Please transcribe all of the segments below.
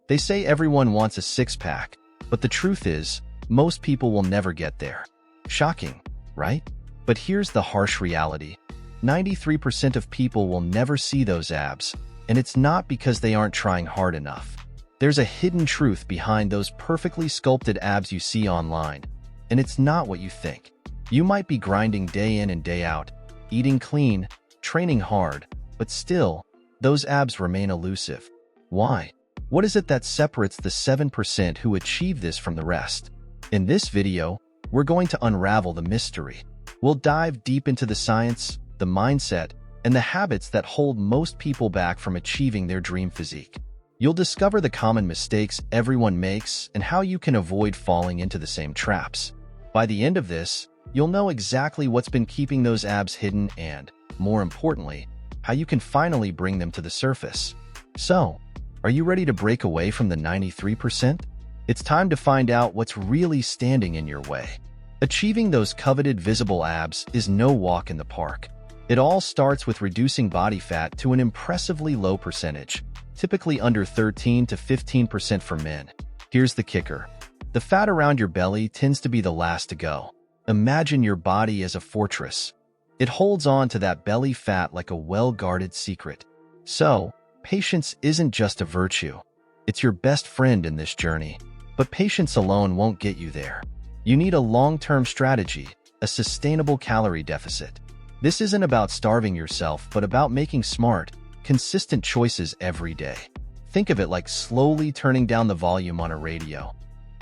They say everyone wants a six-pack, but the truth is, most people will never get there. Shocking, right? But here's the harsh reality. 93% of people will never see those abs, and it's not because they aren't trying hard enough. There's a hidden truth behind those perfectly sculpted abs you see online, and it's not what you think. You might be grinding day in and day out, eating clean, training hard, but still, those abs remain elusive. Why? What is it that separates the 7% who achieve this from the rest? In this video, we're going to unravel the mystery. We'll dive deep into the science, the mindset, and the habits that hold most people back from achieving their dream physique. You'll discover the common mistakes everyone makes and how you can avoid falling into the same traps. By the end of this, you'll know exactly what's been keeping those abs hidden and, more importantly, how you can finally bring them to the surface. So, are you ready to break away from the 93%? It's time to find out what's really standing in your way. Achieving those coveted visible abs is no walk in the park. It all starts with reducing body fat to an impressively low percentage, typically under 13 to 15% for men. Here's the kicker. The fat around your belly tends to be the last to go. Imagine your body as a fortress. It holds on to that belly fat like a well-guarded secret. So, patience isn't just a virtue. It's your best friend in this journey. But patience alone won't get you there. You need a long-term strategy, a sustainable calorie deficit. This isn't about starving yourself, but about making smart, consistent choices every day. Think of it like slowly turning down the volume on a radio.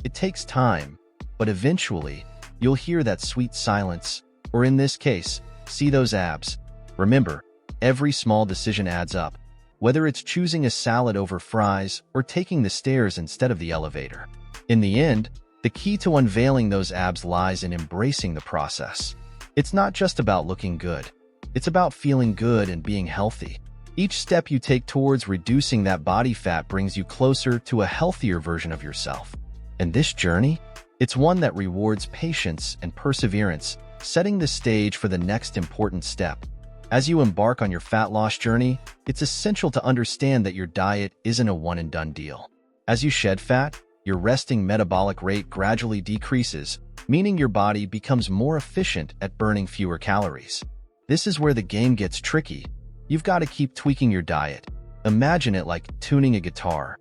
It takes time, but eventually, you'll hear that sweet silence, or in this case, see those abs. Remember, every small decision adds up, whether it's choosing a salad over fries or taking the stairs instead of the elevator. In the end, the key to unveiling those abs lies in embracing the process. It's not just about looking good. It's about feeling good and being healthy. Each step you take towards reducing that body fat brings you closer to a healthier version of yourself. And this journey? It's one that rewards patience and perseverance, setting the stage for the next important step. As you embark on your fat loss journey, it's essential to understand that your diet isn't a one-and-done deal. As you shed fat, your resting metabolic rate gradually decreases, meaning your body becomes more efficient at burning fewer calories. This is where the game gets tricky. You've got to keep tweaking your diet. Imagine it like tuning a guitar.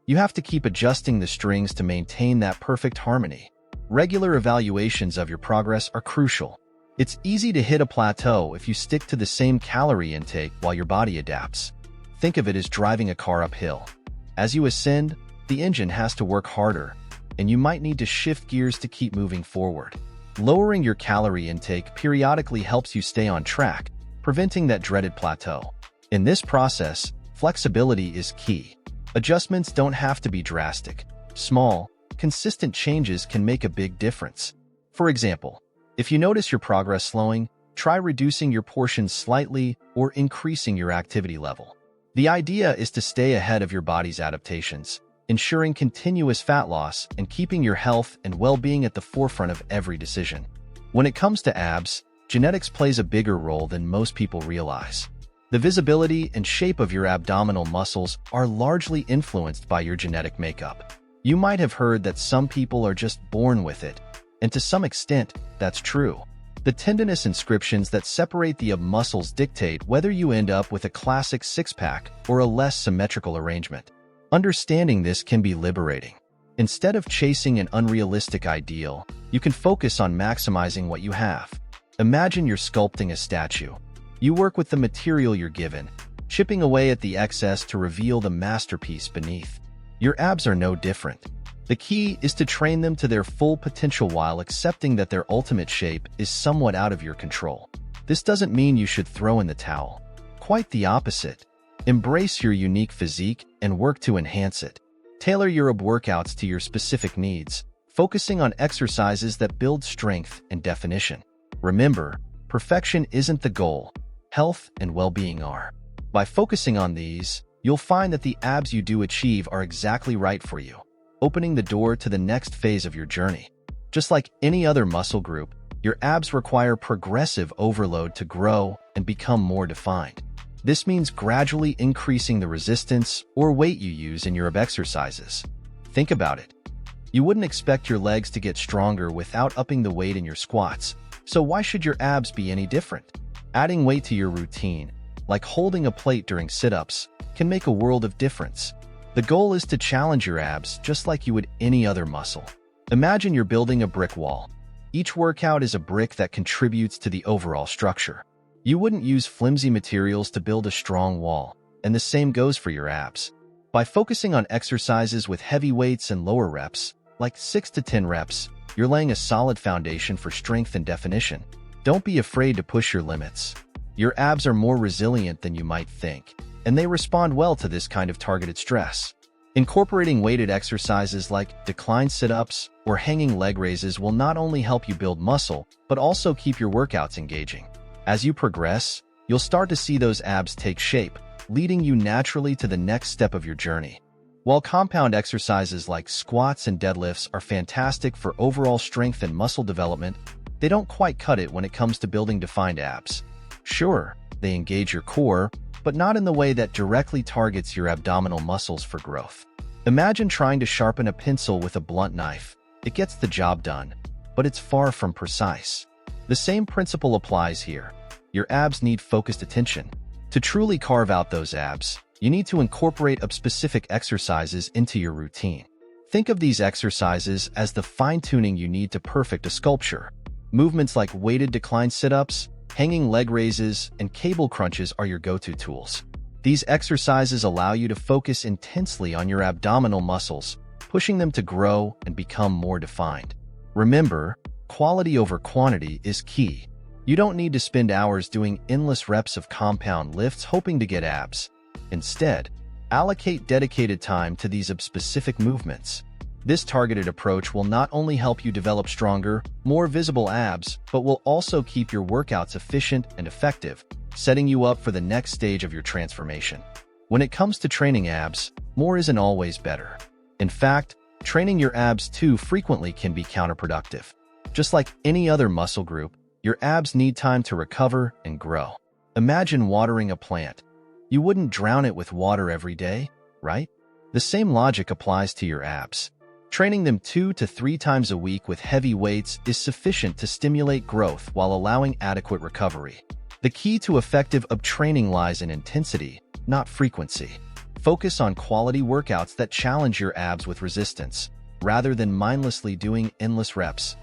You have to keep adjusting the strings to maintain that perfect harmony. Regular evaluations of your progress are crucial. It's easy to hit a plateau if you stick to the same calorie intake while your body adapts. Think of it as driving a car uphill. As you ascend, the engine has to work harder, and you might need to shift gears to keep moving forward. Lowering your calorie intake periodically helps you stay on track, preventing that dreaded plateau. In this process, flexibility is key. Adjustments don't have to be drastic. Small, consistent changes can make a big difference. For example, if you notice your progress slowing, try reducing your portions slightly or increasing your activity level. The idea is to stay ahead of your body's adaptations, ensuring continuous fat loss and keeping your health and well-being at the forefront of every decision. When it comes to abs, genetics plays a bigger role than most people realize. The visibility and shape of your abdominal muscles are largely influenced by your genetic makeup. You might have heard that some people are just born with it, and to some extent, that's true. The tendinous inscriptions that separate the ab muscles dictate whether you end up with a classic six-pack or a less symmetrical arrangement. Understanding this can be liberating. Instead of chasing an unrealistic ideal, you can focus on maximizing what you have. Imagine you're sculpting a statue. You work with the material you're given, chipping away at the excess to reveal the masterpiece beneath. Your abs are no different. The key is to train them to their full potential while accepting that their ultimate shape is somewhat out of your control. This doesn't mean you should throw in the towel. Quite the opposite. Embrace your unique physique and work to enhance it. Tailor your ab workouts to your specific needs, focusing on exercises that build strength and definition. Remember, perfection isn't the goal. Health and well-being are. By focusing on these, you'll find that the abs you do achieve are exactly right for you, opening the door to the next phase of your journey. Just like any other muscle group, your abs require progressive overload to grow and become more defined. This means gradually increasing the resistance or weight you use in your exercises. Think about it. You wouldn't expect your legs to get stronger without upping the weight in your squats, so why should your abs be any different? Adding weight to your routine, like holding a plate during sit-ups, can make a world of difference. The goal is to challenge your abs just like you would any other muscle. Imagine you're building a brick wall. Each workout is a brick that contributes to the overall structure. You wouldn't use flimsy materials to build a strong wall, and the same goes for your abs. By focusing on exercises with heavy weights and lower reps, like 6 to 10 reps, you're laying a solid foundation for strength and definition. Don't be afraid to push your limits. Your abs are more resilient than you might think, and they respond well to this kind of targeted stress. Incorporating weighted exercises like decline sit-ups or hanging leg raises will not only help you build muscle, but also keep your workouts engaging. As you progress, you'll start to see those abs take shape, leading you naturally to the next step of your journey. While compound exercises like squats and deadlifts are fantastic for overall strength and muscle development, they don't quite cut it when it comes to building defined abs. Sure, they engage your core, but not in the way that directly targets your abdominal muscles for growth. Imagine trying to sharpen a pencil with a blunt knife. It gets the job done, but it's far from precise. The same principle applies here. Your abs need focused attention. To truly carve out those abs, you need to incorporate specific exercises into your routine. Think of these exercises as the fine-tuning you need to perfect a sculpture. Movements like weighted decline sit-ups, hanging leg raises, and cable crunches are your go-to tools. These exercises allow you to focus intensely on your abdominal muscles, pushing them to grow and become more defined. Remember, quality over quantity is key. You don't need to spend hours doing endless reps of compound lifts hoping to get abs. Instead, allocate dedicated time to these specific movements. This targeted approach will not only help you develop stronger, more visible abs, but will also keep your workouts efficient and effective, setting you up for the next stage of your transformation. When it comes to training abs, more isn't always better. In fact, training your abs too frequently can be counterproductive. Just like any other muscle group, your abs need time to recover and grow. Imagine watering a plant. You wouldn't drown it with water every day, right? The same logic applies to your abs. Training them 2 to 3 times a week with heavy weights is sufficient to stimulate growth while allowing adequate recovery. The key to effective ab training lies in intensity, not frequency. Focus on quality workouts that challenge your abs with resistance, rather than mindlessly doing endless reps.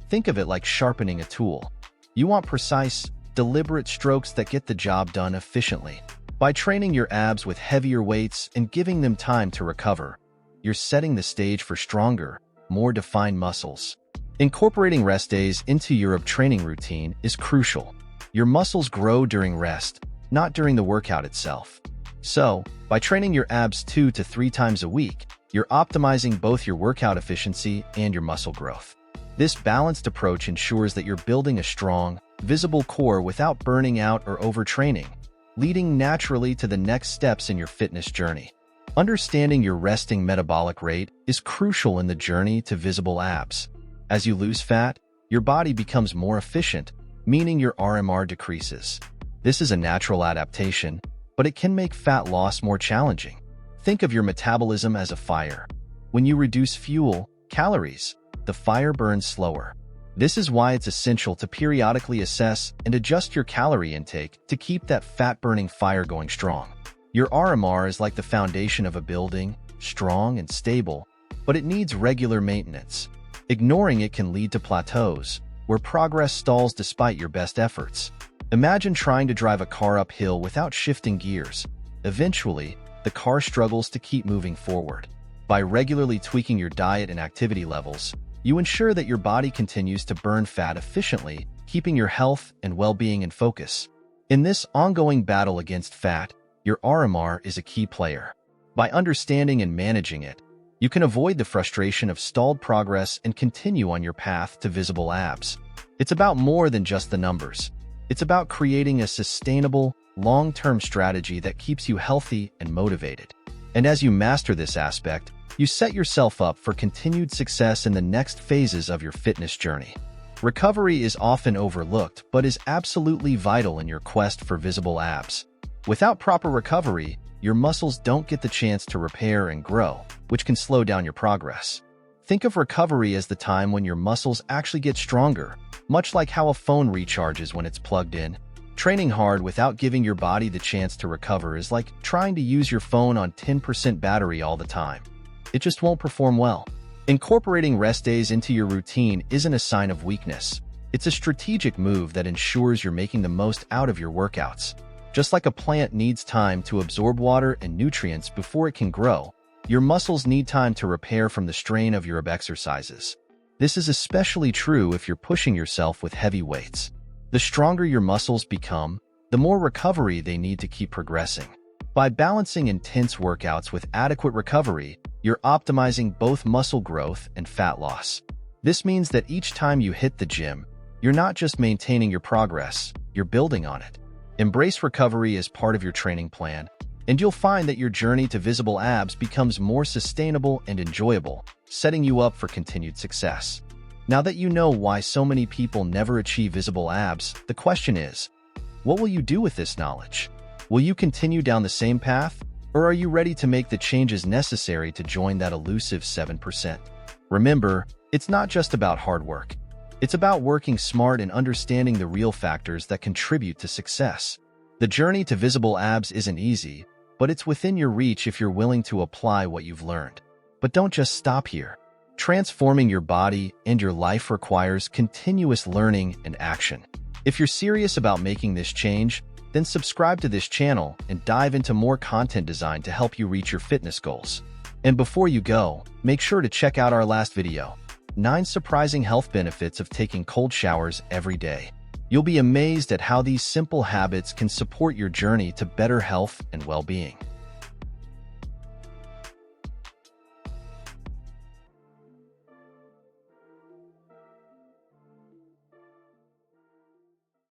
Think of it like sharpening a tool. You want precise, deliberate strokes that get the job done efficiently. By training your abs with heavier weights and giving them time to recover, you're setting the stage for stronger, more defined muscles. Incorporating rest days into your ab training routine is crucial. Your muscles grow during rest, not during the workout itself. So, by training your abs 2 to 3 times a week, you're optimizing both your workout efficiency and your muscle growth. This balanced approach ensures that you're building a strong, visible core without burning out or overtraining, leading naturally to the next steps in your fitness journey. Understanding your resting metabolic rate is crucial in the journey to visible abs. As you lose fat, your body becomes more efficient, meaning your RMR decreases. This is a natural adaptation, but it can make fat loss more challenging. Think of your metabolism as a fire. When you reduce fuel, calories, the fire burns slower. This is why it's essential to periodically assess and adjust your calorie intake to keep that fat-burning fire going strong. Your RMR is like the foundation of a building, strong and stable, but it needs regular maintenance. Ignoring it can lead to plateaus, where progress stalls despite your best efforts. Imagine trying to drive a car uphill without shifting gears. Eventually, the car struggles to keep moving forward. By regularly tweaking your diet and activity levels, you ensure that your body continues to burn fat efficiently, keeping your health and well-being in focus. In this ongoing battle against fat, your RMR is a key player. By understanding and managing it, you can avoid the frustration of stalled progress and continue on your path to visible abs. It's about more than just the numbers. It's about creating a sustainable, long-term strategy that keeps you healthy and motivated. And as you master this aspect, you set yourself up for continued success in the next phases of your fitness journey. Recovery is often overlooked but is absolutely vital in your quest for visible abs. Without proper recovery, your muscles don't get the chance to repair and grow, which can slow down your progress. Think of recovery as the time when your muscles actually get stronger, much like how a phone recharges when it's plugged in. Training hard without giving your body the chance to recover is like trying to use your phone on 10% battery all the time. It just won't perform well. Incorporating rest days into your routine isn't a sign of weakness. It's a strategic move that ensures you're making the most out of your workouts. Just like a plant needs time to absorb water and nutrients before it can grow, your muscles need time to repair from the strain of your exercises. This is especially true if you're pushing yourself with heavy weights. The stronger your muscles become, the more recovery they need to keep progressing. By balancing intense workouts with adequate recovery, you're optimizing both muscle growth and fat loss. This means that each time you hit the gym, you're not just maintaining your progress, you're building on it. Embrace recovery as part of your training plan, and you'll find that your journey to visible abs becomes more sustainable and enjoyable, setting you up for continued success. Now that you know why so many people never achieve visible abs, the question is, what will you do with this knowledge? Will you continue down the same path, or are you ready to make the changes necessary to join that elusive 7%? Remember, it's not just about hard work. It's about working smart and understanding the real factors that contribute to success. The journey to visible abs isn't easy, but it's within your reach if you're willing to apply what you've learned. But don't just stop here. Transforming your body and your life requires continuous learning and action. If you're serious about making this change, then subscribe to this channel and dive into more content designed to help you reach your fitness goals. And before you go, make sure to check out our last video, 9 surprising health benefits of taking cold showers every day. You'll be amazed at how these simple habits can support your journey to better health and well-being.